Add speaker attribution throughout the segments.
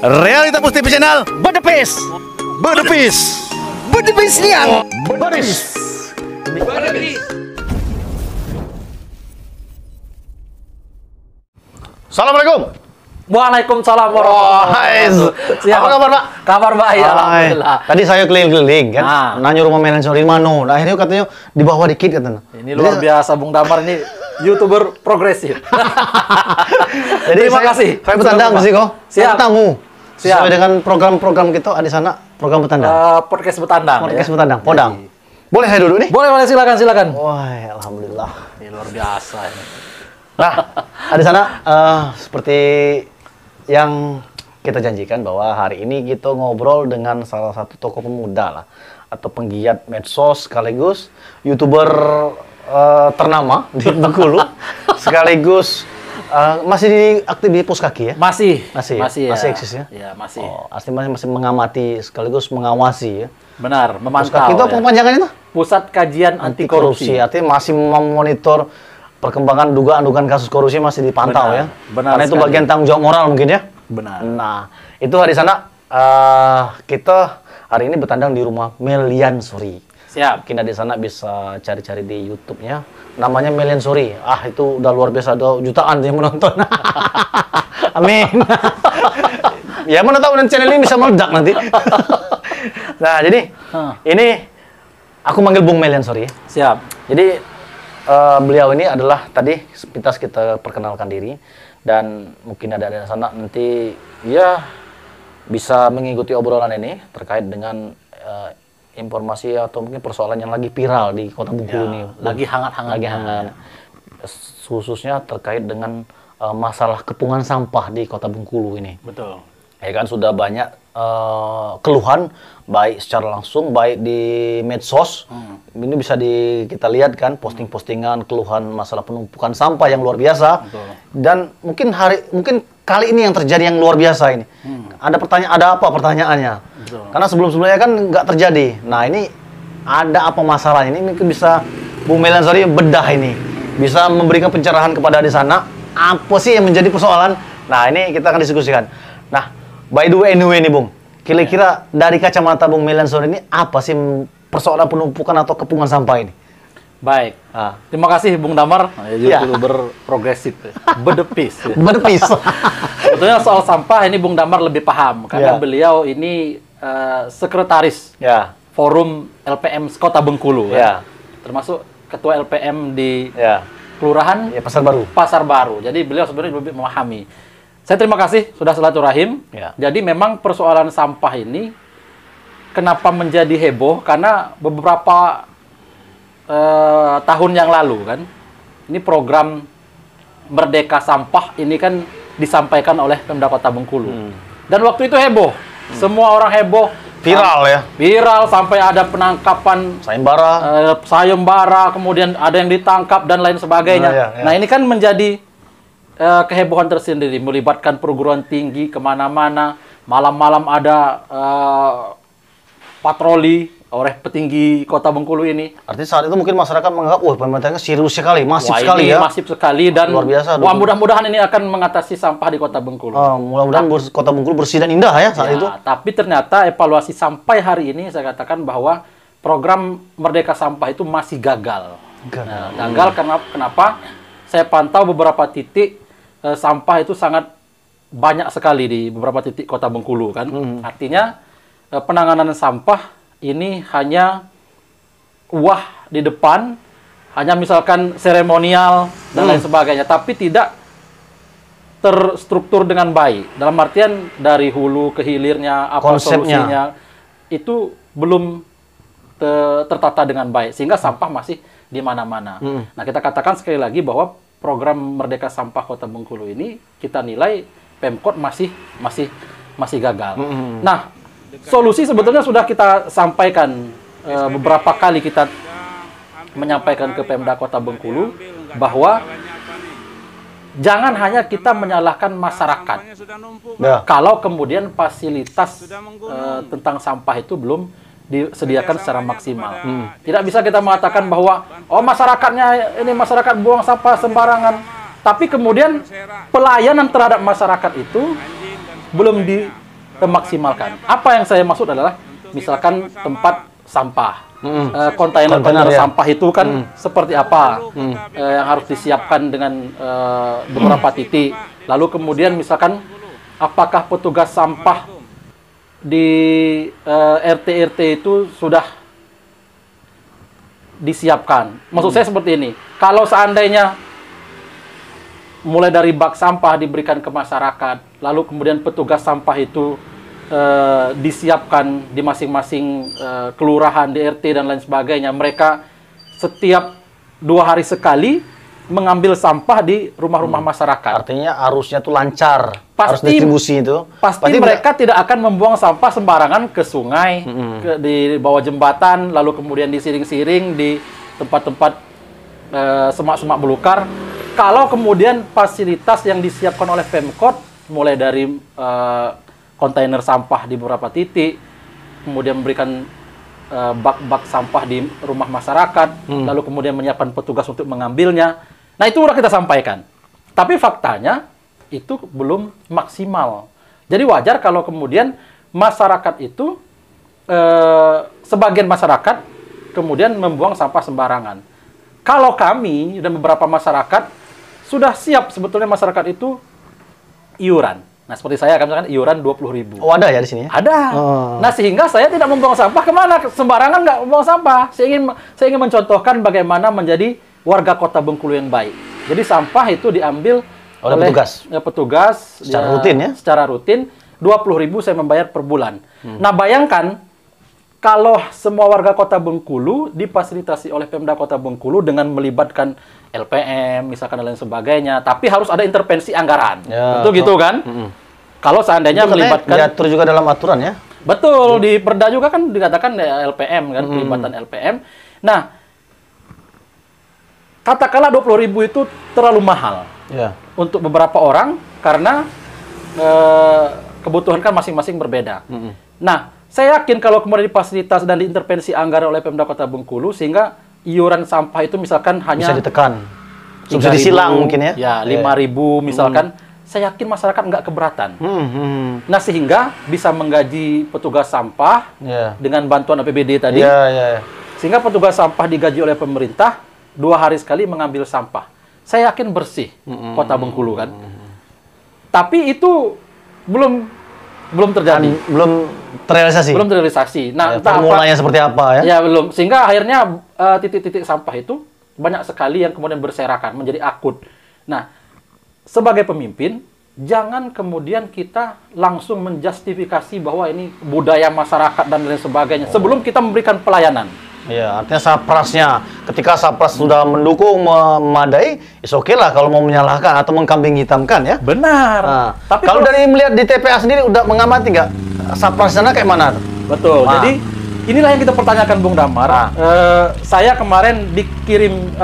Speaker 1: Realita Pus TV Channel Bedepis. Bedepis. Bedepis liang. Bedepis. Assalamualaikum.
Speaker 2: Waalaikumsalam warahmatullahi wabarakatuh.
Speaker 1: Apa kabar, Pak?
Speaker 2: Kabar baik, alhamdulillah.
Speaker 1: Tadi saya keliling-keliling kan, nanya rumah Melen Sori Mano. Nah, akhirnya katanya di bawah dikit katanya.
Speaker 2: Ini luar biasa, Bung Damar ini YouTuber progresif.
Speaker 1: Jadi
Speaker 2: terima kasih.
Speaker 1: Saya bertandang sih kok.
Speaker 2: Siap.
Speaker 1: Tamu.
Speaker 2: Siap.
Speaker 1: Sesuai dengan program-program kita di sana, program bertandang.
Speaker 2: Podcast bertandang.
Speaker 1: Podcast
Speaker 2: ya?
Speaker 1: bertandang, Podang. Boleh saya duduk nih?
Speaker 2: Boleh, silakan.
Speaker 1: Wah, alhamdulillah.
Speaker 2: Ini luar biasa ini.
Speaker 1: Nah, di sana seperti yang kita janjikan bahwa hari ini kita ngobrol dengan salah satu tokoh pemuda lah, atau penggiat medsos sekaligus YouTuber ternama di Bengkulu, sekaligus masih aktif di Pos Kaki ya? Masih eksis ya?
Speaker 2: Iya, masih.
Speaker 1: Oh, masih mengamati sekaligus mengawasi ya?
Speaker 2: Benar, memantau.
Speaker 1: Pos Kaki itu apa panjangannya itu?
Speaker 2: Pusat Kajian Anti Korupsi.
Speaker 1: Artinya masih memonitor perkembangan dugaan kasus korupsi, masih dipantau ya.
Speaker 2: Benar.
Speaker 1: Karena itu bagian tanggung jawab moral mungkin ya.
Speaker 2: Benar.
Speaker 1: Nah, itu hari sana kita hari ini bertandang di rumah Melian Sori.
Speaker 2: Siap.
Speaker 1: Mungkin di sana bisa cari-cari di YouTube-nya. Namanya Melian Sori. Ah, itu udah luar biasa, ada jutaan yang menonton. Amin. Ya, mana tahu nanti channel ini bisa meledak nanti. Nah, jadi ini aku manggil Bung Melian Sori.
Speaker 2: Siap.
Speaker 1: Jadi beliau ini adalah tadi sepintas kita perkenalkan diri, dan mungkin ada di sana nanti ya bisa mengikuti obrolan ini terkait dengan informasi atau mungkin persoalan yang lagi viral di Kota Bengkulu ini.
Speaker 2: Lagi hangat-hangat.
Speaker 1: Khususnya terkait dengan masalah kepungan sampah di Kota Bengkulu ini.
Speaker 2: Betul.
Speaker 1: Ya kan, sudah banyak keluhan baik secara langsung, baik di medsos. Ini bisa kita lihat kan, posting-postingan keluhan masalah penumpukan sampah yang luar biasa.
Speaker 2: Betul.
Speaker 1: Dan mungkin kali ini yang terjadi yang luar biasa ini. Ada apa pertanyaannya?
Speaker 2: Betul.
Speaker 1: Karena sebelum-sebelumnya kan nggak terjadi. Nah, ini ada apa masalahnya? Ini mungkin bisa Bung Melian Sori bedah ini. Bisa memberikan pencerahan kepada di sana. Apa sih yang menjadi persoalan? Nah, ini kita akan diskusikan. Nah, by the way anyway nih Bung, kira-kira dari kacamata Bung Melian Sori ini apa sih persoalan penumpukan atau kepungan sampah ini?
Speaker 2: Baik. Terima kasih Bung Damar, YouTuber progresif, bedepis. Ya.
Speaker 1: Bedepis.
Speaker 2: Sebetulnya soal sampah ini Bung Damar lebih paham karena beliau ini sekretaris Forum LPM Kota Bengkulu, termasuk ketua LPM di Kelurahan Pasar Baru. Jadi beliau sebenarnya lebih memahami. Saya terima kasih sudah silaturahim. Jadi memang persoalan sampah ini kenapa menjadi heboh, karena beberapa tahun yang lalu kan, ini program Merdeka Sampah ini kan disampaikan oleh Pemda Kota Bengkulu. Dan waktu itu heboh. Semua orang heboh.
Speaker 1: Viral ya?
Speaker 2: Viral sampai ada penangkapan sayembara, kemudian ada yang ditangkap dan lain sebagainya. Nah, ini kan menjadi kehebohan tersendiri, melibatkan perguruan tinggi kemana-mana. Malam-malam ada patroli oleh petinggi Kota Bengkulu ini.
Speaker 1: Artinya saat itu mungkin masyarakat menganggap, wah pemerintahnya serius sekali, masif sekali ya.
Speaker 2: Masif sekali, dan
Speaker 1: luar biasa.
Speaker 2: Mudah-mudahan ini akan mengatasi sampah di Kota Bengkulu.
Speaker 1: Mudah-mudahan Kota Bengkulu bersih dan indah ya saat itu.
Speaker 2: Tapi ternyata evaluasi sampai hari ini saya katakan bahwa program Merdeka Sampah itu masih gagal. Gagal karena kenapa? Saya pantau beberapa titik sampah itu sangat banyak sekali di beberapa titik Kota Bengkulu kan. Artinya penanganan sampah ini hanya di depan, hanya misalkan seremonial dan lain sebagainya, tapi tidak terstruktur dengan baik. Dalam artian dari hulu ke hilirnya, apa solusinya, itu belum tertata dengan baik, sehingga sampah masih di mana-mana. Nah, kita katakan sekali lagi bahwa program Merdeka Sampah Kota Bengkulu ini kita nilai Pemkot masih gagal. Nah, solusi sebetulnya sudah kita sampaikan beberapa kali, kita menyampaikan ke Pemda Kota Bengkulu bahwa jangan hanya kita menyalahkan masyarakat kalau kemudian fasilitas tentang sampah itu belum disediakan secara maksimal. Tidak bisa kita mengatakan bahwa masyarakatnya ini masyarakat buang sampah sembarangan, tapi kemudian pelayanan terhadap masyarakat itu belum memaksimalkan. Apa yang saya maksud adalah misalkan tempat sampah. Kontainer
Speaker 1: ya.
Speaker 2: sampah itu kan seperti apa yang harus disiapkan dengan beberapa titik. Lalu kemudian misalkan apakah petugas sampah di RT-RT itu sudah disiapkan. Maksud saya seperti ini. Kalau seandainya mulai dari bak sampah diberikan ke masyarakat, lalu kemudian petugas sampah itu disiapkan di masing-masing kelurahan, di RT dan lain sebagainya. Mereka setiap 2 hari sekali mengambil sampah di rumah-rumah masyarakat.
Speaker 1: Artinya arusnya tuh lancar, arus
Speaker 2: Pasti
Speaker 1: distribusi itu.
Speaker 2: Pasti mereka tidak akan membuang sampah sembarangan ke sungai, di bawah jembatan, lalu kemudian disiring-siring di tempat-tempat semak-semak belukar. Kalau kemudian fasilitas yang disiapkan oleh Pemkot, mulai dari kontainer sampah di beberapa titik, kemudian memberikan bak-bak sampah di rumah masyarakat, lalu kemudian menyiapkan petugas untuk mengambilnya. Nah, itu sudah kita sampaikan. Tapi faktanya itu belum maksimal. Jadi wajar kalau kemudian masyarakat itu, sebagian masyarakat kemudian membuang sampah sembarangan. Kalau kami dan beberapa masyarakat sudah siap sebetulnya masyarakat itu iuran. Nah, seperti saya, kami kan iuran 20.000.
Speaker 1: Oh, ada ya di sini?
Speaker 2: Ada.
Speaker 1: Oh.
Speaker 2: Nah, sehingga saya tidak membuang sampah kemana? Sembarangan nggak membuang sampah. Saya ingin mencontohkan bagaimana menjadi warga Kota Bengkulu yang baik. Jadi sampah itu diambil oleh petugas
Speaker 1: secara rutin ya?
Speaker 2: Secara rutin. 20.000 saya membayar per bulan. Nah, bayangkan kalau semua warga Kota Bengkulu difasilitasi oleh Pemda Kota Bengkulu dengan melibatkan LPM, misalkan dan lain sebagainya, tapi harus ada intervensi anggaran.
Speaker 1: Ya,
Speaker 2: Betul gitu kan? Kalau seandainya melibatkan,
Speaker 1: diatur juga dalam aturan ya?
Speaker 2: Betul, di Perda juga kan dikatakan LPM kan, pelibatan LPM. Nah, katakanlah 20.000 itu terlalu mahal untuk beberapa orang karena kebutuhan kan masing-masing berbeda. Nah, saya yakin kalau kemudian difasilitasi dan diintervensi anggaran oleh Pemda Kota Bengkulu, sehingga iuran sampah itu misalkan hanya
Speaker 1: bisa ditekan. Subsidi silang mungkin ya?
Speaker 2: Ya, 5.000 misalkan. Saya yakin masyarakat nggak keberatan. Nah, sehingga bisa menggaji petugas sampah dengan bantuan APBD tadi. Sehingga petugas sampah digaji oleh pemerintah 2 hari sekali mengambil sampah. Saya yakin bersih Kota Bengkulu kan. Tapi itu belum terjadi.
Speaker 1: Belum terrealisasi.
Speaker 2: Nah,
Speaker 1: formulanya seperti apa ya?
Speaker 2: Ya, belum. Sehingga akhirnya titik-titik sampah itu banyak sekali yang kemudian berserakan, menjadi akut. Nah, sebagai pemimpin, jangan kemudian kita langsung menjustifikasi bahwa ini budaya masyarakat dan lain sebagainya sebelum kita memberikan pelayanan.
Speaker 1: Ya, artinya saprasnya. Ketika sapras sudah mendukung, memadai, oke lah kalau mau menyalahkan atau mengkambing hitamkan ya.
Speaker 2: Benar.
Speaker 1: Nah,
Speaker 2: tapi
Speaker 1: kalau dari melihat di TPA sendiri udah mengamati nggak sapras sana kayak mana?
Speaker 2: Betul. Jadi inilah yang kita pertanyakan, Bung Damar. Saya kemarin dikirim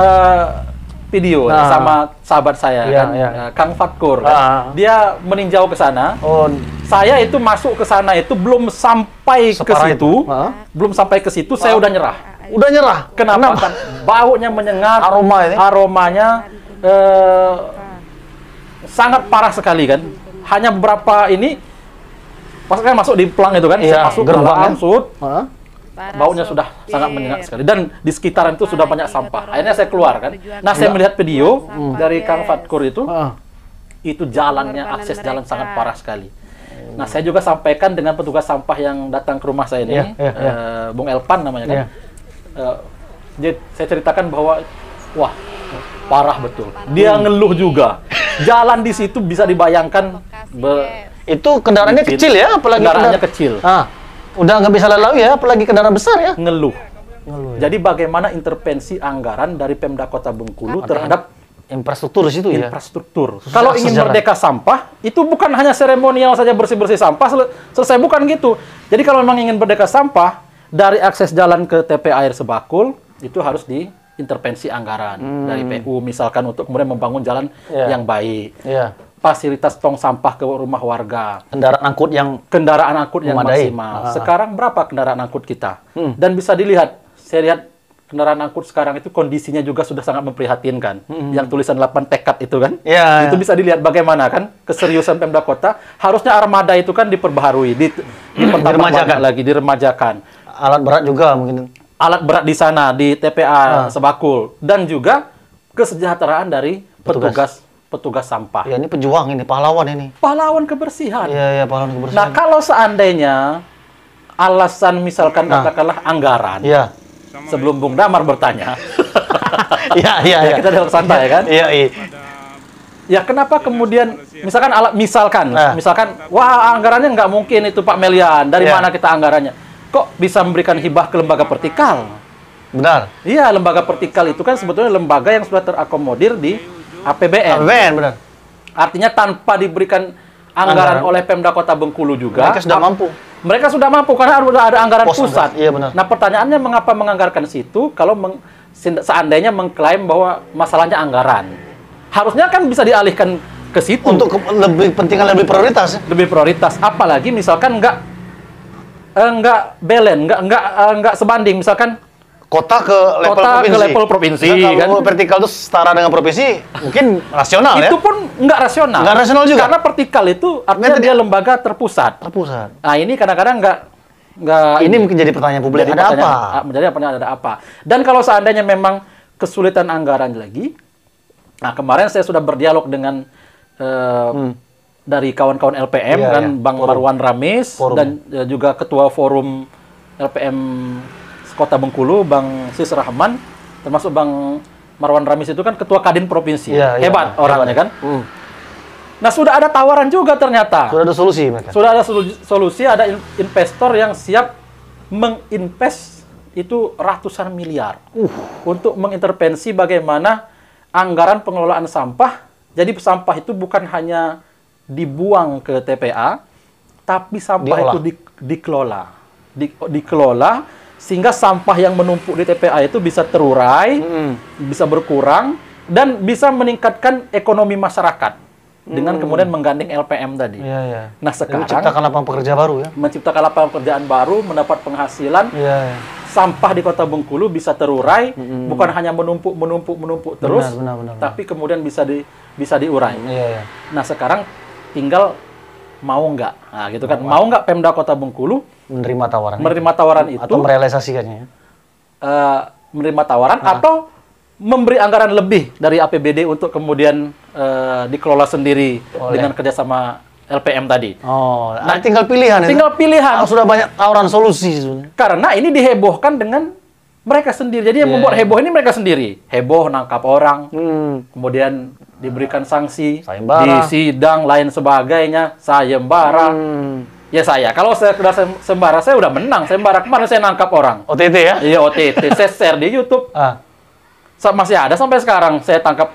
Speaker 2: video sama sahabat saya, Kang Fatkur. Dia meninjau ke sana. Saya itu masuk ke sana itu belum sampai ke situ. Belum sampai ke situ, saya udah nyerah.
Speaker 1: Udah nyerah?
Speaker 2: Kenapa? Kan baunya menyengat. Aromanya sangat parah sekali kan. Hanya beberapa ini, pas kan masuk di pelang itu kan, saya masuk gerbang sud. Baunya sudah sangat menyengat sekali, dan di sekitaran itu sudah banyak sampah. Akhirnya saya keluar kan. Nah, saya melihat video dari Kang Fatkur itu jalannya, akses jalan sangat parah sekali. Nah, saya juga sampaikan dengan petugas sampah yang datang ke rumah saya ini, Bung Elpan namanya kan. Saya ceritakan bahwa wah, parah betul. Dia ngeluh juga. Jalan di situ bisa dibayangkan
Speaker 1: itu kendaraannya kecil ya, apalagi
Speaker 2: kendaraannya kecil.
Speaker 1: Udah nggak bisa lalu ya, apalagi kendaraan besar ya.
Speaker 2: Ngeluh ya. Jadi bagaimana intervensi anggaran dari Pemda Kota Bengkulu terhadap
Speaker 1: infrastruktur di situ ya?
Speaker 2: Infrastruktur. Kalau ingin merdeka sampah, itu bukan hanya seremonial saja bersih-bersih sampah, selesai, bukan gitu. Jadi kalau memang ingin merdeka sampah, dari akses jalan ke TPA Air Sebakul, itu harus diintervensi anggaran dari PU, misalkan untuk kemudian membangun jalan yang baik. Fasilitas tong sampah ke rumah warga. Kendaraan angkut yang maksimal. Sekarang berapa kendaraan angkut kita? Dan bisa dilihat, saya lihat kendaraan angkut sekarang itu kondisinya juga sudah sangat memprihatinkan. Yang tulisan 8 tekad itu kan,
Speaker 1: Ya,
Speaker 2: itu bisa dilihat bagaimana kan keseriusan Pemda Kota. Harusnya armada itu kan diperbaharui, dipertambah lagi, diremajakan.
Speaker 1: Alat berat juga mungkin.
Speaker 2: Alat berat di sana di TPA Sebakul, dan juga kesejahteraan dari petugas sampah.
Speaker 1: Ya, ini pejuang ini, pahlawan ini.
Speaker 2: Pahlawan kebersihan.
Speaker 1: Iya, pahlawan kebersihan.
Speaker 2: Nah, kalau seandainya alasan misalkan katakanlah anggaran.
Speaker 1: Iya.
Speaker 2: Sebelum Bung Damar bertanya.
Speaker 1: Iya.
Speaker 2: Kita dialog santai kan?
Speaker 1: Iya.
Speaker 2: Ya kenapa kemudian misalkan wah anggarannya nggak mungkin itu Pak Melian. Dari mana kita anggarannya? Kok bisa memberikan hibah ke lembaga vertikal?
Speaker 1: Benar.
Speaker 2: Iya, lembaga vertikal itu kan sebetulnya lembaga yang sudah terakomodir di APBN.
Speaker 1: APBN, benar.
Speaker 2: Artinya tanpa diberikan anggaran oleh Pemda Kota Bengkulu juga.
Speaker 1: Mereka sudah mampu.
Speaker 2: Mereka sudah mampu karena ada anggaran pusat.
Speaker 1: Iya, benar.
Speaker 2: Nah, pertanyaannya mengapa menganggarkan situ kalau seandainya mengklaim bahwa masalahnya anggaran? Harusnya kan bisa dialihkan ke situ.
Speaker 1: Untuk lebih prioritas.
Speaker 2: Lebih prioritas. Apalagi misalkan nggak sebanding. Misalkan
Speaker 1: Kota ke level provinsi.
Speaker 2: Kan?
Speaker 1: Kalau vertikal itu setara dengan provinsi, mungkin rasional ya.
Speaker 2: Itu pun nggak rasional.
Speaker 1: Nggak rasional juga.
Speaker 2: Karena vertikal itu artinya dia lembaga terpusat. Nah, ini kadang-kadang nggak.
Speaker 1: Ini mungkin jadi pertanyaan publik.
Speaker 2: Ada apa? Dan kalau seandainya memang kesulitan anggaran lagi, nah kemarin saya sudah berdialog dengan dari kawan-kawan LPM Bang Marwan Ramis dan juga Ketua Forum LPM Kota Bengkulu, Bang Sis Rahman, termasuk Bang Marwan Ramis itu kan Ketua Kadin Provinsi. Hebat orangnya kan. Nah, sudah ada tawaran juga ternyata.
Speaker 1: Sudah ada solusi mereka.
Speaker 2: Sudah ada solusi, ada investor yang siap menginvest itu ratusan miliar untuk mengintervensi bagaimana anggaran pengelolaan sampah. Jadi sampah itu bukan hanya dibuang ke TPA, tapi sampah itu dikelola sehingga sampah yang menumpuk di TPA itu bisa terurai, bisa berkurang, dan bisa meningkatkan ekonomi masyarakat dengan kemudian menggandeng LPM tadi. Nah, sekarang
Speaker 1: menciptakan lapangan pekerja baru ya.
Speaker 2: Menciptakan lapangan pekerjaan baru, mendapat penghasilan. Sampah di Kota Bengkulu bisa terurai, bukan hanya menumpuk terus,
Speaker 1: benar.
Speaker 2: tapi kemudian bisa diurai. Nah, sekarang tinggal mau nggak? Nah, gitu kan. Mau nggak Pemda Kota Bengkulu menerima tawaran itu
Speaker 1: atau merealisasikannya?
Speaker 2: Menerima tawaran atau memberi anggaran lebih dari APBD untuk kemudian dikelola sendiri dengan kerjasama LPM tadi.
Speaker 1: Nah, tinggal pilihan.
Speaker 2: Tinggal pilihan.
Speaker 1: Sudah banyak tawaran solusi sebenarnya.
Speaker 2: Karena ini dihebohkan dengan mereka sendiri. Jadi yang membuat heboh ini mereka sendiri. Heboh nangkap orang, kemudian diberikan sanksi,
Speaker 1: sayembara,
Speaker 2: di sidang lain sebagainya, sayembara. Ya kalau saya sudah sembara, saya udah menang sembara. Kemarin saya nangkap orang.
Speaker 1: OTT ya?
Speaker 2: Iya, OTT. Saya share di YouTube. Masih ada sampai sekarang. Saya tangkap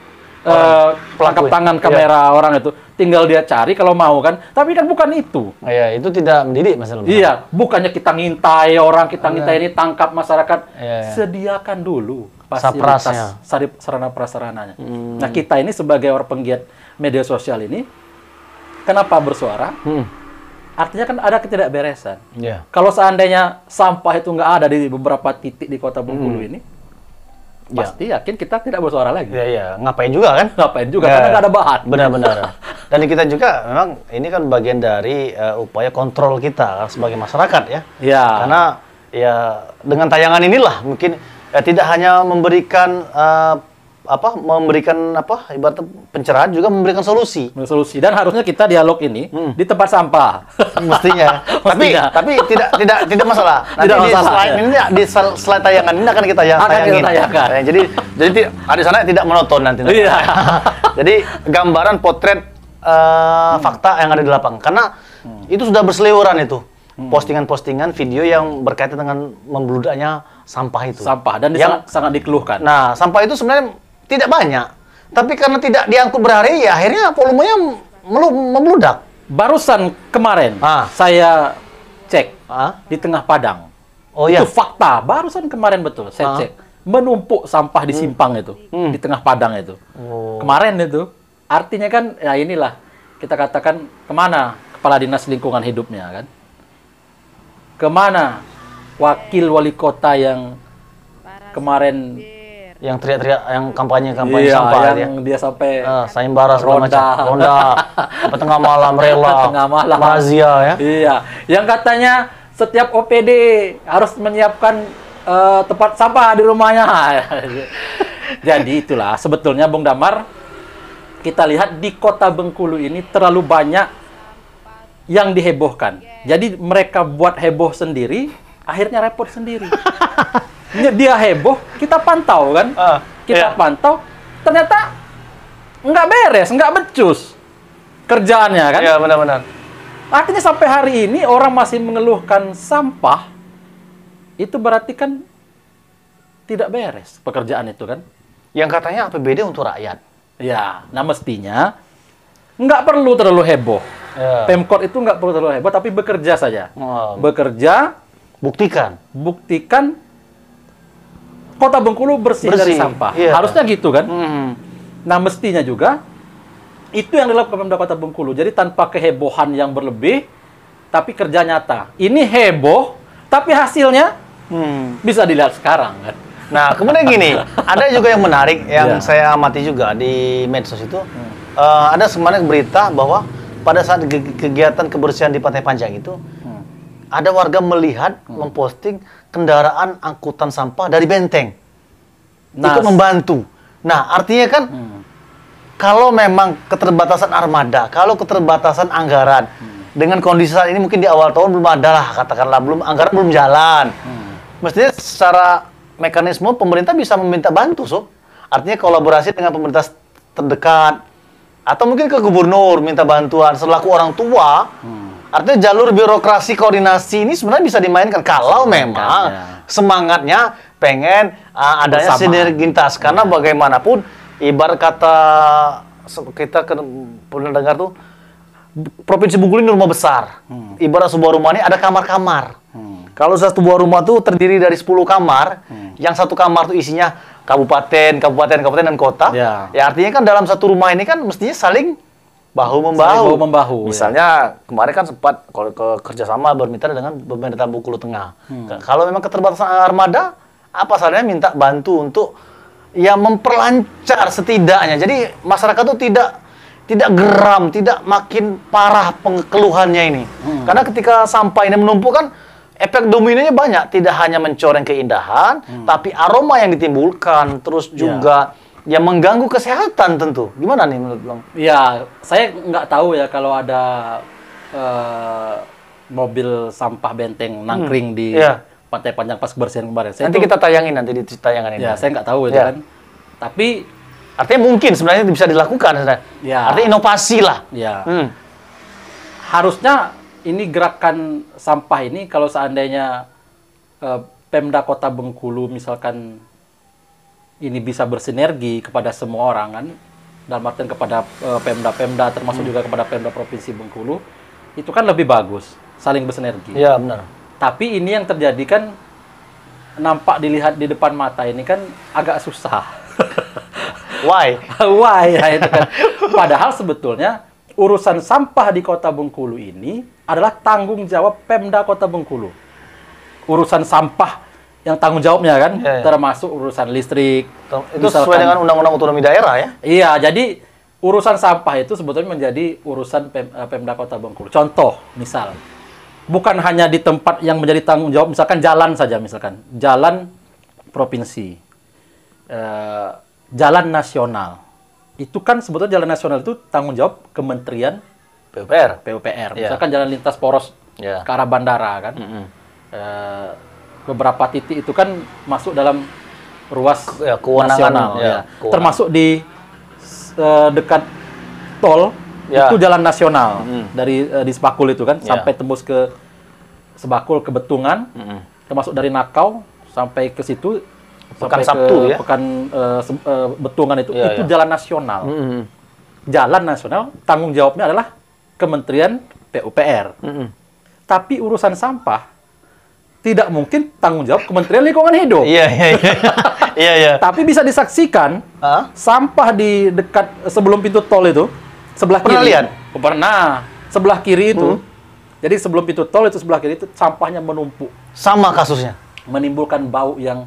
Speaker 2: tangan kamera orang itu. Tinggal dia cari kalau mau kan. Tapi kan bukan itu.
Speaker 1: Itu tidak mendidik masalah.
Speaker 2: Iya, bukannya kita ngintai orang, kita ngintai ini tangkap masyarakat. Sediakan dulu fasilitas sarana prasarananya. Nah, kita ini sebagai orang penggiat media sosial ini, kenapa bersuara? Artinya kan ada ketidakberesan. Kalau seandainya sampah itu nggak ada di beberapa titik di Kota Bengkulu ini, pasti yakin kita tidak bersuara lagi.
Speaker 1: Ngapain juga kan?
Speaker 2: Ngapain juga, karena nggak ada bahan.
Speaker 1: Benar-benar. Dan kita juga memang ini kan bagian dari upaya kontrol kita sebagai masyarakat ya. Karena dengan tayangan inilah mungkin tidak hanya memberikan ibarat pencerahan, juga memberikan solusi.
Speaker 2: Dan harusnya kita dialog ini di tempat sampah.
Speaker 1: Mestinya. Tapi tidak masalah. Nanti di slide tayangan ini akan kita tayangin. Jadi di sana tidak monoton nanti. Jadi gambaran potret fakta yang ada di lapangan. Karena itu sudah berseliweran itu. Postingan-postingan video yang berkaitan dengan membludaknya sampah itu.
Speaker 2: Dan sangat dikeluhkan.
Speaker 1: Nah, sampah itu sebenarnya tidak banyak, tapi karena tidak diangkut berhari, ya akhirnya volumenya membludak.
Speaker 2: Barusan kemarin saya cek di Tengah Padang. Itu fakta. Barusan kemarin betul saya cek. Menumpuk sampah di simpang itu, di Tengah Padang itu. Kemarin itu. Artinya kan, ya inilah kita katakan kemana Kepala Dinas Lingkungan Hidupnya kan? Kemana wakil wali kota yang kemarin
Speaker 1: yang teriak-teriak, yang kampanye
Speaker 2: iya,
Speaker 1: sampah
Speaker 2: yang dia sampai
Speaker 1: sayembara segala macam. Ronda, apa tengah malam rela,
Speaker 2: tengah malam
Speaker 1: razia ya.
Speaker 2: Iya, yang katanya setiap OPD harus menyiapkan tempat sampah di rumahnya. Jadi itulah sebetulnya Bung Damar, kita lihat di Kota Bengkulu ini terlalu banyak yang dihebohkan. Jadi mereka buat heboh sendiri, akhirnya repot sendiri. Dia heboh, kita pantau kan? Kita pantau, ternyata nggak beres, nggak becus kerjaannya kan?
Speaker 1: Iya, benar-benar.
Speaker 2: Artinya sampai hari ini orang masih mengeluhkan sampah, itu berarti kan tidak beres pekerjaan itu kan?
Speaker 1: Yang katanya APBD untuk rakyat.
Speaker 2: Ya, nah mestinya nggak perlu terlalu heboh.
Speaker 1: Ya.
Speaker 2: Pemkot itu nggak perlu terlalu heboh, tapi bekerja saja. Bekerja, buktikan Kota Bengkulu bersih dari sampah.
Speaker 1: Iya.
Speaker 2: Harusnya gitu kan? Nah, mestinya juga itu yang dilakukan Pemda Kota Bengkulu. Jadi tanpa kehebohan yang berlebih, tapi kerja nyata. Ini heboh, tapi hasilnya bisa dilihat sekarang kan?
Speaker 1: Nah, kemudian gini, ada juga yang menarik yang saya amati juga di medsos itu. Ada kemarin berita bahwa pada saat kegiatan kebersihan di Pantai Panjang itu, ada warga melihat memposting kendaraan angkutan sampah dari Benteng ikut membantu. Nah, artinya kan kalau memang keterbatasan armada, kalau keterbatasan anggaran, dengan kondisi saat ini mungkin di awal tahun belum ada lah, katakanlah anggaran belum jalan. Mestinya secara mekanisme pemerintah bisa meminta bantu, artinya kolaborasi dengan pemerintah terdekat, atau mungkin ke gubernur minta bantuan selaku orang tua. Artinya jalur birokrasi koordinasi ini sebenarnya bisa dimainkan kalau memang semangatnya pengen adanya sinergitas. Karena bagaimanapun ibarat kata kita pernah dengar tuh, Provinsi Bengkulu ini rumah besar. Ibarat sebuah rumah ini ada kamar-kamar. Kalau satu buah rumah tuh terdiri dari 10 kamar, yang satu kamar tuh isinya kabupaten dan kota. Ya artinya kan dalam satu rumah ini kan mestinya saling bahu-membahu. Misalnya kemarin kan sempat kerjasama bermitra dengan pemerintah Bengkulu Tengah. Kalau memang keterbatasan armada, apa salahnya minta bantu untuk ya memperlancar setidaknya. Jadi masyarakat tuh tidak geram, tidak makin parah keluhannya ini. Karena ketika sampah ini menumpuk kan efek dominonya banyak. Tidak hanya mencoreng keindahan, tapi aroma yang ditimbulkan, terus juga ya mengganggu kesehatan tentu. Gimana nih menurut Bang?
Speaker 2: Ya, saya nggak tahu ya kalau ada mobil sampah Benteng nangkring di Pantai Panjang pas kebersihan kemarin.
Speaker 1: Nanti kita tayangin nanti di tayangan ini.
Speaker 2: Ya, saya nggak tahu itu kan. Tapi
Speaker 1: artinya mungkin sebenarnya bisa dilakukan.
Speaker 2: Ya.
Speaker 1: Artinya inovasi lah.
Speaker 2: Ya. Harusnya ini gerakan sampah ini kalau seandainya Pemda Kota Bengkulu misalkan ini bisa bersinergi kepada semua orang kan, dalam artian kepada Pemda-Pemda termasuk juga kepada Pemda Provinsi Bengkulu, itu kan lebih bagus, saling bersinergi.
Speaker 1: Iya, benar.
Speaker 2: Tapi ini yang terjadi kan, nampak dilihat di depan mata ini kan agak susah.
Speaker 1: Why?
Speaker 2: Why? Ya, itu kan. Padahal sebetulnya urusan sampah di Kota Bengkulu ini adalah tanggung jawab Pemda Kota Bengkulu. Urusan sampah yang tanggung jawabnya kan, termasuk urusan listrik.
Speaker 1: Itu sesuai dengan Undang-Undang Otonomi Daerah ya?
Speaker 2: Iya, jadi urusan sampah itu sebetulnya menjadi urusan Pemda Kota Bengkulu. Contoh, misal, bukan hanya di tempat yang menjadi tanggung jawab, misalkan jalan saja, misalkan jalan provinsi, jalan nasional. Itu kan sebetulnya jalan nasional itu tanggung jawab Kementerian PUPR. Misalkan jalan lintas poros ke arah bandara kan. Beberapa titik itu kan masuk dalam ruas nasional, termasuk di dekat tol itu jalan nasional dari di Sepakul itu kan sampai tembus ke Sebakul ke Betungan, termasuk dari Nakau sampai ke situ
Speaker 1: Pekan
Speaker 2: sampai
Speaker 1: Sabtu
Speaker 2: ke
Speaker 1: ya,
Speaker 2: Pekan Betungan itu jalan nasional. Jalan nasional tanggung jawabnya adalah Kementerian PUPR. Tapi urusan sampah tidak mungkin tanggung jawab Kementerian Lingkungan Hidup. Iya. Tapi bisa disaksikan sampah di dekat sebelum pintu tol itu sebelah kiri.
Speaker 1: Pernah lihat?
Speaker 2: Pernah. Sebelah kiri itu. Jadi sebelum pintu tol itu sebelah kiri itu sampahnya menumpuk.
Speaker 1: Sama kasusnya.
Speaker 2: Menimbulkan bau yang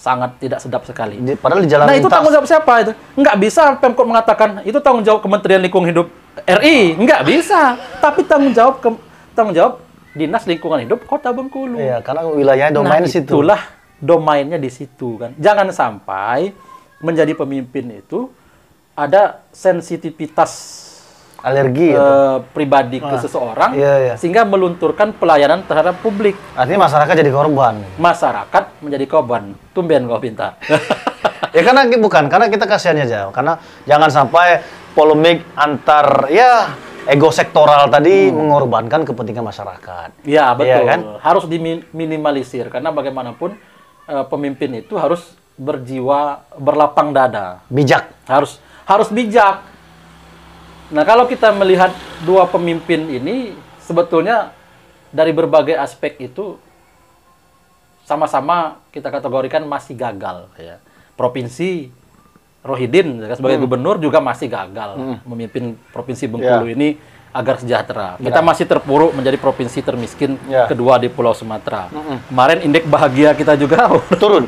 Speaker 2: sangat tidak sedap sekali.
Speaker 1: Padahal di jalan
Speaker 2: Nah, itu
Speaker 1: lintas.
Speaker 2: tanggung jawab siapa itu? Nggak bisa Pemkot mengatakan itu tanggung jawab Kementerian Lingkungan Hidup RI, nggak bisa. Tapi tanggung jawab Dinas Lingkungan Hidup Kota Bengkulu.
Speaker 1: Iya, karena wilayahnya domain
Speaker 2: Nah,
Speaker 1: situ.
Speaker 2: itulah domainnya di situ kan. Jangan sampai menjadi pemimpin itu ada sensitivitas
Speaker 1: Alergi
Speaker 2: pribadi ke seseorang
Speaker 1: iya.
Speaker 2: sehingga melunturkan pelayanan terhadap publik.
Speaker 1: Artinya masyarakat jadi korban.
Speaker 2: Masyarakat menjadi korban. Tumben kau pintar.
Speaker 1: Ya karena kita kasihannya aja. Karena jangan sampai polemik antar ego sektoral tadi mengorbankan kepentingan masyarakat.
Speaker 2: Ya, betul.
Speaker 1: Iya, kan?
Speaker 2: Harus diminimalisir karena bagaimanapun pemimpin itu harus berjiwa berlapang dada.
Speaker 1: Bijak.
Speaker 2: Harus bijak. Nah, kalau kita melihat dua pemimpin ini, sebetulnya dari berbagai aspek itu sama-sama kita kategorikan masih gagal. Ya. Provinsi Rohidin sebagai gubernur juga masih gagal memimpin Provinsi Bengkulu ini agar sejahtera. Kita masih terpuruk menjadi provinsi termiskin kedua di Pulau Sumatera. Kemarin indeks bahagia kita juga
Speaker 1: Turun.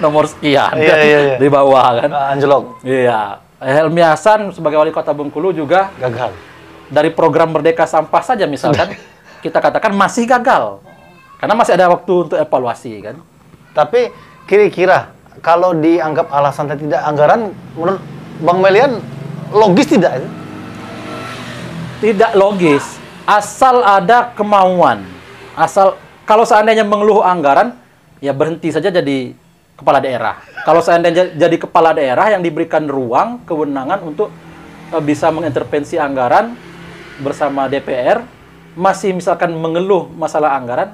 Speaker 2: nomor sekian
Speaker 1: Iya.
Speaker 2: di bawah kan.
Speaker 1: Anjlok.
Speaker 2: Iya. Helmi Hasan sebagai wali kota Bengkulu juga
Speaker 1: Gagal.
Speaker 2: dari program Merdeka Sampah saja misalkan kita katakan masih gagal. Karena masih ada waktu untuk evaluasi kan.
Speaker 1: Tapi kira-kira kalau dianggap alasan tidak anggaran, menurut Bang Melian logis tidak itu?
Speaker 2: Tidak logis. Asal ada kemauan. Kalau seandainya mengeluh anggaran, ya berhenti saja jadi kepala daerah. Kalau seandainya jadi kepala daerah yang diberikan ruang, kewenangan untuk bisa mengintervensi anggaran bersama DPR, masih misalkan mengeluh masalah anggaran,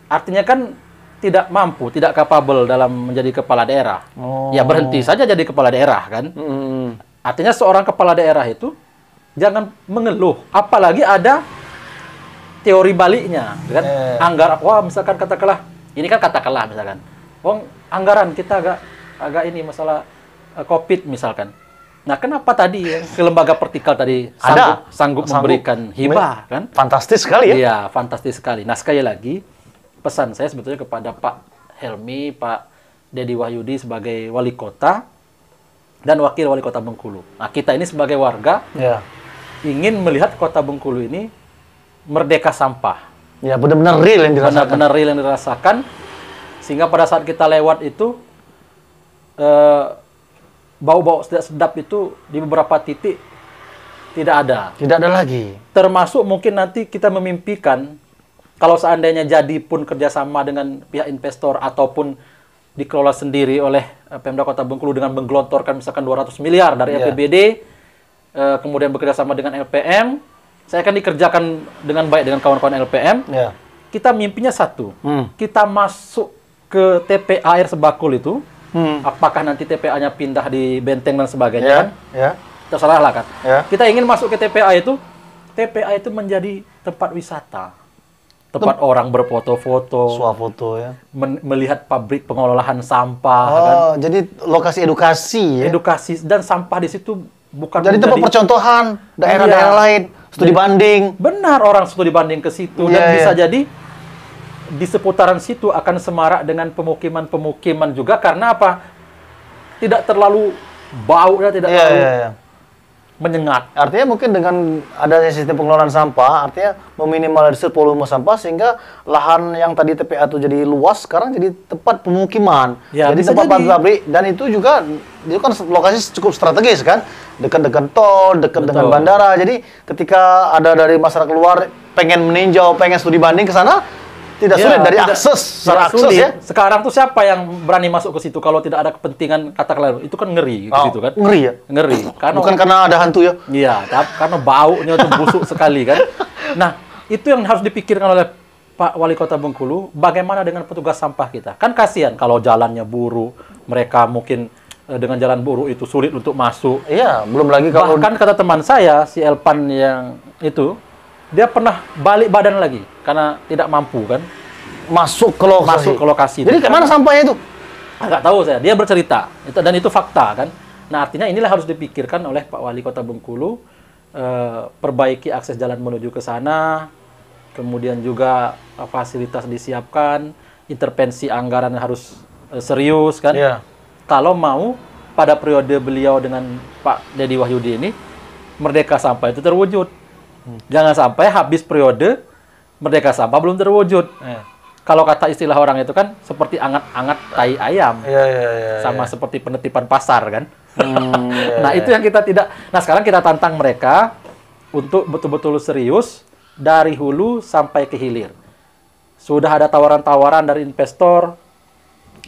Speaker 2: artinya kan tidak mampu, tidak capable dalam menjadi kepala daerah. Ya berhenti saja jadi kepala daerah kan. Artinya seorang kepala daerah itu jangan mengeluh, apalagi ada teori baliknya, kan? Anggaran, misalkan katakanlah, ini kan katakanlah misalkan, anggaran kita agak ini masalah COVID misalkan. Nah, kenapa tadi ke lembaga vertikal tadi sanggup memberikan hibah kan?
Speaker 1: Fantastis sekali ya.
Speaker 2: Iya, fantastis sekali. Nah, sekali lagi pesan saya sebetulnya kepada Pak Helmi, Pak Dedi Wahyudi sebagai wali kota dan wakil wali kota Bengkulu. Nah, kita ini sebagai warga ingin melihat kota Bengkulu ini merdeka sampah.
Speaker 1: Ya, benar-benar real yang dirasakan.
Speaker 2: Benar-benar real yang dirasakan. Sehingga pada saat kita lewat itu, bau-bau sedap itu di beberapa titik tidak ada.
Speaker 1: Tidak ada lagi.
Speaker 2: Termasuk mungkin nanti kita memimpikan, kalau seandainya jadi pun kerjasama dengan pihak investor ataupun dikelola sendiri oleh Pemda Kota Bengkulu dengan menggelontorkan misalkan 200 miliar dari APBD, kemudian bekerjasama dengan LPM, saya akan dikerjakan dengan baik dengan kawan-kawan LPM. Kita mimpinya satu, kita masuk ke TPA Air Sebakul itu, apakah nanti TPA-nya pindah di Benteng dan sebagainya kan? Terserah lah kan. Kita ingin masuk ke TPA itu menjadi tempat wisata. Tempat orang berfoto-foto,
Speaker 1: swafoto ya.
Speaker 2: Melihat pabrik pengolahan sampah kan.
Speaker 1: Jadi lokasi edukasi ya.
Speaker 2: Edukasi dan sampah di situ bukan
Speaker 1: jadi tempat percontohan daerah-daerah lain, studi banding.
Speaker 2: Benar, orang studi banding ke situ dan bisa jadi di seputaran situ akan semarak dengan pemukiman-pemukiman juga karena apa? Tidak terlalu bau dan tidak terlalu menyengat.
Speaker 1: Artinya mungkin dengan adanya sistem pengelolaan sampah, artinya meminimalisir volume sampah sehingga lahan yang tadi TPA itu jadi luas sekarang jadi tempat pemukiman. Jadi tempat pabrik dan itu juga itu kan lokasi cukup strategis kan, dekat-dekat tol, dekat dengan bandara. Jadi ketika ada dari masyarakat luar pengen meninjau, pengen studi banding ke sana, tidak sulit dari akses, secara akses ya.
Speaker 2: Sekarang tuh siapa yang berani masuk ke situ kalau tidak ada kepentingan katakanlah itu kan ngeri ke situ kan?
Speaker 1: Ngeri ya?
Speaker 2: Ngeri.
Speaker 1: Bukan karena ada hantu ya?
Speaker 2: Iya, karena baunya tuh busuk sekali kan. Nah, itu yang harus dipikirkan oleh Pak Wali Kota Bengkulu, bagaimana dengan petugas sampah kita? Kan kasihan kalau jalannya buruk, mereka mungkin dengan jalan buruk itu sulit untuk masuk.
Speaker 1: Iya, belum lagi kalau
Speaker 2: bahkan kata teman saya si Elpan yang itu dia pernah balik badan lagi karena tidak mampu kan
Speaker 1: masuk ke lokasi. Jadi kemana sampahnya itu?
Speaker 2: Nggak tahu saya. Dia bercerita dan itu fakta kan. Nah artinya inilah harus dipikirkan oleh Pak Wali Kota Bengkulu, perbaiki akses jalan menuju ke sana, kemudian juga fasilitas disiapkan, intervensi anggaran harus serius kan.
Speaker 1: Iya.
Speaker 2: Kalau mau pada periode beliau dengan Pak Deddy Wahyudi ini Merdeka Sampah itu terwujud. Jangan sampai habis periode Merdeka Sampah belum terwujud. Kalau kata istilah orang itu kan seperti angat-angat tai ayam. Sama seperti penetipan pasar kan. Nah, itu yang kita tidak. Nah, sekarang kita tantang mereka untuk betul-betul serius dari hulu sampai ke hilir. Sudah ada tawaran-tawaran dari investor,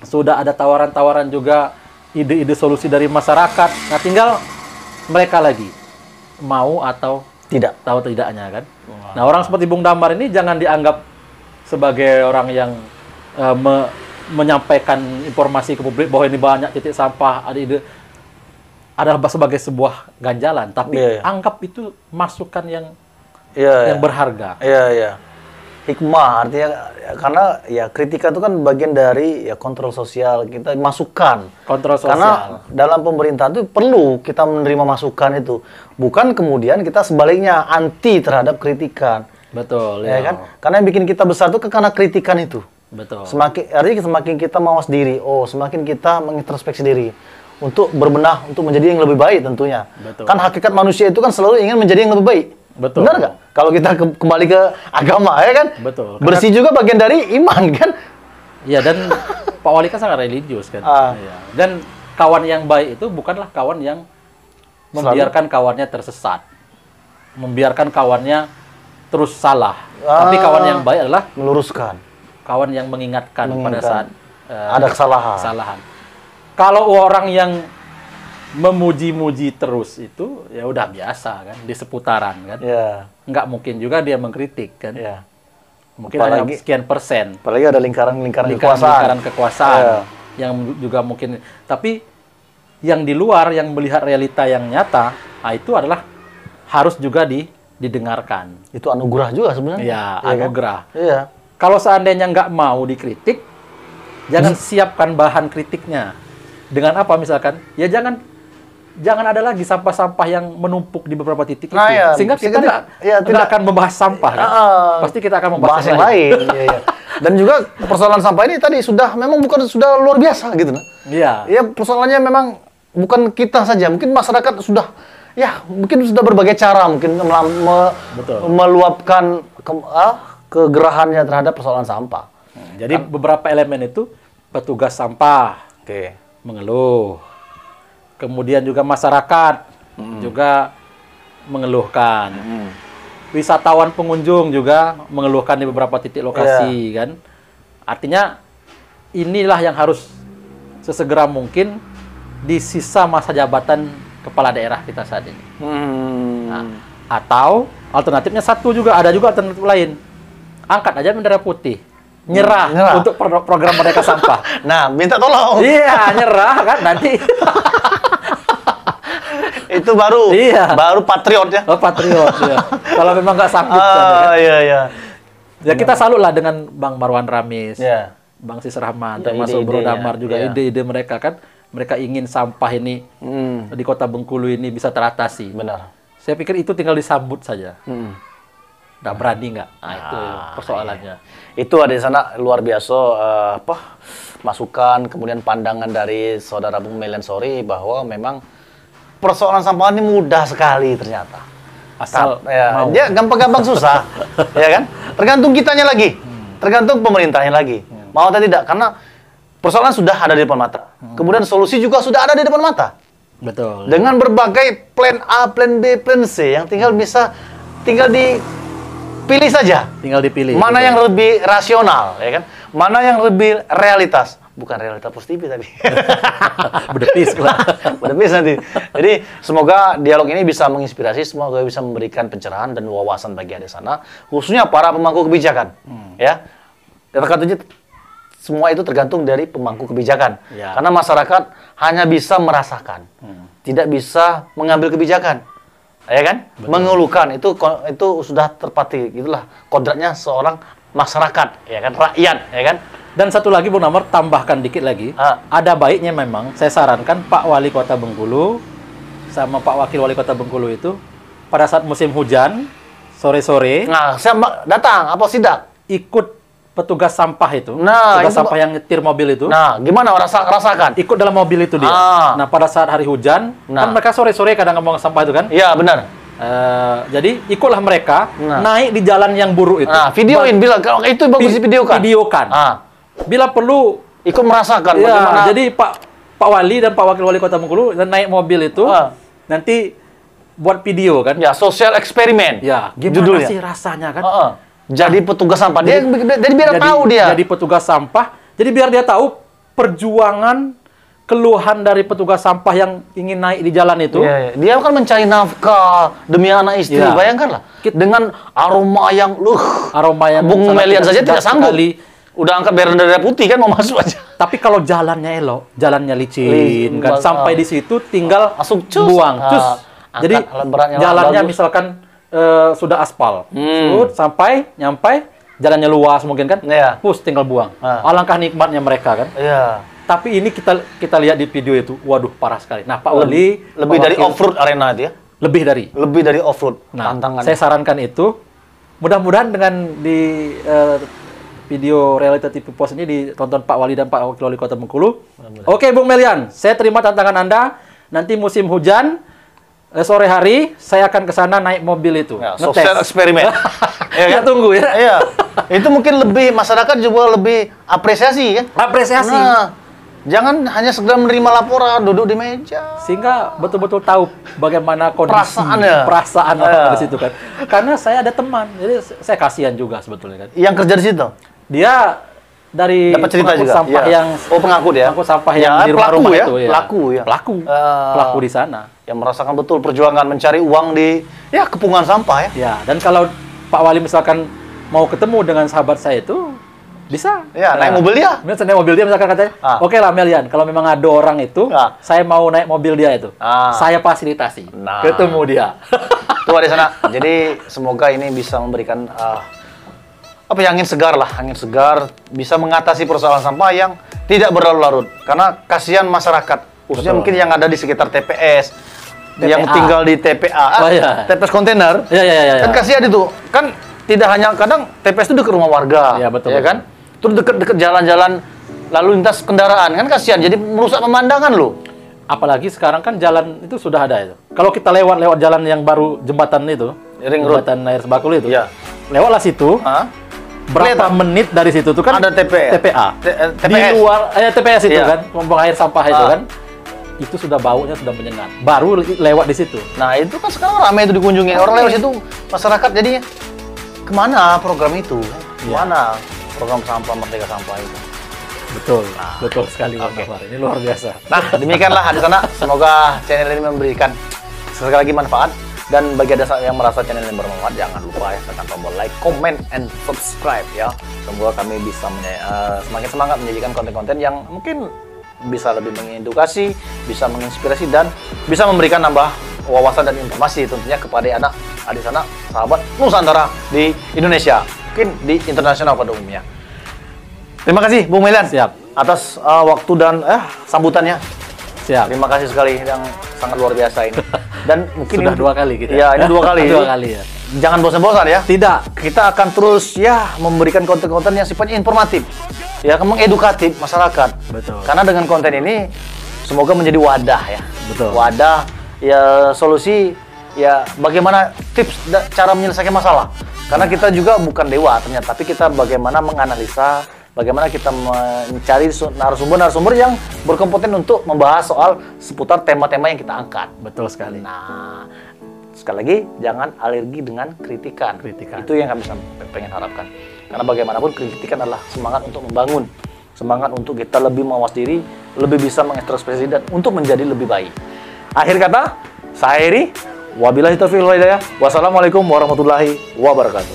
Speaker 2: sudah ada tawaran-tawaran juga ide-ide solusi dari masyarakat. Nah, tinggal mereka lagi mau atau
Speaker 1: tidak,
Speaker 2: tahu tidaknya kan. Nah, orang seperti Bung Damar ini jangan dianggap sebagai orang yang menyampaikan informasi ke publik bahwa ini banyak titik sampah, ada ide, adalah sebagai sebuah ganjalan, tapi anggap itu masukan yang berharga.
Speaker 1: Hikmah artinya, karena ya kritika itu kan bagian dari ya kontrol sosial, kita masukan.
Speaker 2: Kontrol sosial.
Speaker 1: Karena dalam pemerintahan itu perlu kita menerima masukan itu, bukan kemudian kita sebaliknya anti terhadap kritikan.
Speaker 2: Betul.
Speaker 1: Ya kan? Karena yang bikin kita besar itu karena kritikan itu.
Speaker 2: Betul.
Speaker 1: Artinya semakin kita mawas diri, semakin kita mengintrospeksi diri untuk berbenah, untuk menjadi yang lebih baik tentunya.
Speaker 2: Betul.
Speaker 1: Kan hakikat manusia itu kan selalu ingin menjadi yang lebih baik.
Speaker 2: Betul.
Speaker 1: Benar nggak? Kalau kita kembali ke agama, ya kan?
Speaker 2: Betul.
Speaker 1: Bersih juga bagian dari iman, kan?
Speaker 2: Iya, dan Pak Wali kan sangat religius kan. Iya. Dan kawan yang baik itu bukanlah kawan yang membiarkan kawannya tersesat, membiarkan kawannya terus salah. Tapi kawan yang baik adalah
Speaker 1: meluruskan,
Speaker 2: kawan yang mengingatkan pada saat
Speaker 1: ada kesalahan.
Speaker 2: Kalau orang yang memuji-muji terus itu ya udah biasa kan, di seputaran kan. Nggak mungkin juga dia mengkritik kan. Mungkin hanya sekian persen.
Speaker 1: Apalagi ada lingkaran kekuasaan.
Speaker 2: Yang juga mungkin. Tapi yang di luar yang melihat realita yang nyata, itu adalah harus juga didengarkan.
Speaker 1: Itu anugerah juga sebenarnya.
Speaker 2: Iya, anugerah.
Speaker 1: Kan? Iya.
Speaker 2: Kalau seandainya nggak mau dikritik, jangan siapkan bahan kritiknya. Dengan apa misalkan? Ya jangan ada lagi sampah-sampah yang menumpuk di beberapa titik itu. Sehingga kita tidak akan membahas sampah. Kan? Pasti kita akan membahas yang lain.
Speaker 1: Dan juga persoalan sampah ini tadi memang sudah luar biasa gitu. Iya, persoalannya memang bukan kita saja, mungkin masyarakat mungkin sudah berbagai cara mungkin meluapkan kegerahannya terhadap persoalan sampah.
Speaker 2: Jadi beberapa elemen itu petugas sampah mengeluh. Kemudian juga masyarakat juga mengeluhkan. Wisatawan pengunjung juga mengeluhkan di beberapa titik lokasi kan. Artinya inilah yang harus sesegera mungkin di sisa masa jabatan kepala daerah kita saat ini. Nah, atau alternatifnya ada juga alternatif lain. Angkat aja bendera putih. Nyerah untuk program Merdeka Sampah.
Speaker 1: Nah, minta tolong.
Speaker 2: Iya, nyerah kan nanti.
Speaker 1: Itu baru patriot ya.
Speaker 2: Patriot ya. Kalau memang nggak sanggup kan. Ya kita salutlah dengan Bang Marwan Ramis, Bang Sis Rahman, termasuk Bro Damar juga ide-ide mereka kan. Mereka ingin sampah ini di Kota Bengkulu ini bisa teratasi.
Speaker 1: Benar.
Speaker 2: Saya pikir itu tinggal disambut saja. Nggak berani nggak? Nah, itu persoalannya.
Speaker 1: Itu ada di sana luar biasa masukan, kemudian pandangan dari saudara Bung Melian Sori bahwa memang persoalan sampah ini mudah sekali ternyata.
Speaker 2: Asal
Speaker 1: dia gampang-gampang susah, ya kan? Tergantung kitanya lagi, tergantung pemerintahnya lagi. Mau atau tidak, karena persoalan sudah ada di depan mata. Kemudian solusi juga sudah ada di depan mata.
Speaker 2: Betul.
Speaker 1: Dengan berbagai plan A, plan B, plan C yang tinggal dipilih saja.
Speaker 2: Tinggal dipilih.
Speaker 1: Mana yang lebih rasional, ya kan? Mana yang lebih realitas. Bukan realitas positif tapi.
Speaker 2: Bedepis lah.
Speaker 1: Bedepis nanti. Jadi semoga dialog ini bisa menginspirasi, semoga bisa memberikan pencerahan dan wawasan bagi ada sana, khususnya para pemangku kebijakan. Ya. Tentunya semua itu tergantung dari pemangku kebijakan. Karena masyarakat hanya bisa merasakan, tidak bisa mengambil kebijakan. Ya kan? Betul. Mengeluhkan itu sudah terpatri. Itulah kodratnya seorang masyarakat, ya kan? Rakyat, ya kan?
Speaker 2: Dan satu lagi Bung Damar, tambahkan dikit lagi. Ada baiknya memang, saya sarankan Pak Wali Kota Bengkulu sama Pak Wakil Wali Kota Bengkulu itu pada saat musim hujan, sore-sore.
Speaker 1: Nah, saya datang, apa sidak?
Speaker 2: Ikut petugas sampah itu,
Speaker 1: Nah,
Speaker 2: petugas
Speaker 1: itu,
Speaker 2: sampah yang nyetir mobil itu,
Speaker 1: nah, gimana rasakan?
Speaker 2: ikut dalam mobil itu dia. Nah, pada saat hari hujan, kan mereka sore-sore kadang ngomong sampah itu kan?
Speaker 1: Iya, benar.
Speaker 2: Jadi ikutlah mereka naik di jalan yang buruk itu.
Speaker 1: Nah, videoin, bilang kalau itu bagus videokan.
Speaker 2: Videokan. Bila perlu
Speaker 1: ikut merasakan
Speaker 2: ya,
Speaker 1: bagaimana.
Speaker 2: Jadi Pak Wali dan Pak Wakil Wali Kota Bengkulu naik mobil itu, nanti buat video kan?
Speaker 1: Ya, sosial eksperimen.
Speaker 2: Ya, gimana
Speaker 1: judulnya
Speaker 2: sih rasanya kan?
Speaker 1: Jadi petugas sampah. Jadi biar tahu dia.
Speaker 2: Jadi petugas sampah. Jadi biar dia tahu perjuangan, keluhan dari petugas sampah yang ingin naik di jalan itu.
Speaker 1: Iya. Dia kan mencari nafkah demi anak istri.
Speaker 2: Ya.
Speaker 1: Bayangkanlah dengan aroma yang Bung
Speaker 2: sangat
Speaker 1: Melian saja tidak sanggup.
Speaker 2: sekali.
Speaker 1: Udah angkat bendera putih kan mau masuk aja.
Speaker 2: Tapi kalau jalannya elok, jalannya licin kan, sampai di situ tinggal
Speaker 1: masuk cus.
Speaker 2: Buang cus. Jadi jalannya misalkan sudah aspal, sampai nyampai jalannya luas mungkin kan, pus tinggal buang. Alangkah nikmatnya mereka kan. Iya. Tapi ini kita lihat di video itu, waduh parah sekali. Nah Pak Wali
Speaker 1: lebih dari off-road arena itu ya?
Speaker 2: Lebih dari
Speaker 1: off-road.
Speaker 2: Nah, saya sarankan itu, mudah-mudahan dengan di video Realita TV Pos ini ditonton Pak Wali dan Pak Wakil Wali Kota Bengkulu. Oke Bung Melian, saya terima tantangan Anda. Nanti musim hujan, sore hari saya akan ke sana naik mobil itu.
Speaker 1: Ya, sosial eksperimen.
Speaker 2: Ya, tunggu ya.
Speaker 1: Iya. Itu mungkin lebih masyarakat juga lebih apresiasi kan?
Speaker 2: Apresiasi.
Speaker 1: Nah, jangan hanya sekedar menerima laporan, duduk di meja.
Speaker 2: Sehingga betul-betul tahu bagaimana kondisi perasaan orang di situ kan. Karena saya ada teman, jadi saya kasihan juga sebetulnya kan.
Speaker 1: Yang kerja di situ?
Speaker 2: Dia dari
Speaker 1: dapat cerita juga
Speaker 2: sampah yang
Speaker 1: pengangkut ya.
Speaker 2: Pengangkut sampah yang di rumah-rumah itu ya.
Speaker 1: Pelaku
Speaker 2: di sana.
Speaker 1: Yang merasakan betul perjuangan mencari uang di kepungan sampah ya.
Speaker 2: Ya, dan kalau Pak Wali misalkan mau ketemu dengan sahabat saya itu bisa.
Speaker 1: Ya, naik mobil dia.
Speaker 2: Naik mobil dia misalkan katanya, oke lah Melian, kalau memang ada orang itu, saya mau naik mobil dia itu. Saya fasilitasi. Ketemu dia.
Speaker 1: Tuh di sana. Jadi semoga ini bisa memberikan angin segar lah, bisa mengatasi persoalan sampah yang tidak berlarut-larut. Karena kasihan masyarakat, khususnya mungkin yang ada di sekitar TPS, yang tinggal di TPA, TPS kontainer. Kan kasihan itu. Kan tidak hanya kadang TPS itu dekat rumah warga, ya kan? Terus dekat jalan-jalan lalu lintas kendaraan, kan kasihan. Jadi merusak pemandangan loh.
Speaker 2: Apalagi sekarang kan jalan itu sudah ada itu. Kalau kita lewat jalan yang baru jembatan itu, jembatan air Sebakul itu, lewatlah situ. Berapa menit dari situ tuh kan
Speaker 1: ada TPA.
Speaker 2: Di luar TPS itu kan, pembuang air sampah itu kan. Itu sudah baunya sudah menyengat. Baru lewat di situ.
Speaker 1: Nah, itu kan sekarang ramai itu dikunjungi. Orang lewat situ masyarakat jadinya kemana program itu? Kemana program sampah Merdeka Sampah itu?
Speaker 2: Betul. Betul sekali. Ini luar biasa.
Speaker 1: Nah, demikianlah di sana. Semoga channel ini memberikan sekali lagi manfaat. Dan bagi ada yang merasa channel ini bermanfaat, jangan lupa ya tekan tombol like, comment, and subscribe ya. Semoga kami bisa semakin semangat menyajikan konten-konten yang mungkin bisa lebih mengedukasi, bisa menginspirasi, dan bisa memberikan nambah wawasan dan informasi tentunya kepada adik sana, sahabat Nusantara di Indonesia, mungkin di internasional pada umumnya. Terima kasih Bung Melian atas waktu dan sambutannya. Terima kasih sekali yang sangat luar biasa ini. Dan mungkin
Speaker 2: sudah dua kali kita.
Speaker 1: Ya, ini dua kali.
Speaker 2: Dua kali ya.
Speaker 1: Jangan bosan-bosan ya.
Speaker 2: Tidak.
Speaker 1: Kita akan terus memberikan konten-konten yang sifatnya informatif. Ya, mengedukatif masyarakat.
Speaker 2: Betul.
Speaker 1: Karena dengan konten ini semoga menjadi wadah ya.
Speaker 2: Betul.
Speaker 1: Wadah ya, solusi ya, bagaimana tips cara menyelesaikan masalah. Karena kita juga bukan dewa ternyata, tapi kita bagaimana menganalisa, bagaimana kita mencari narasumber yang berkompeten untuk membahas soal seputar tema-tema yang kita angkat.
Speaker 2: Betul sekali.
Speaker 1: Nah, sekali lagi, jangan alergi dengan kritikan. Itu yang kami pengen harapkan. Karena bagaimanapun kritikan adalah semangat untuk membangun. Semangat untuk kita lebih mawas diri, lebih bisa mengekspresi dan untuk menjadi lebih baik. Akhir kata, saya Heri. Wabillahi taufiq wal hidayah. Wassalamualaikum warahmatullahi wabarakatuh.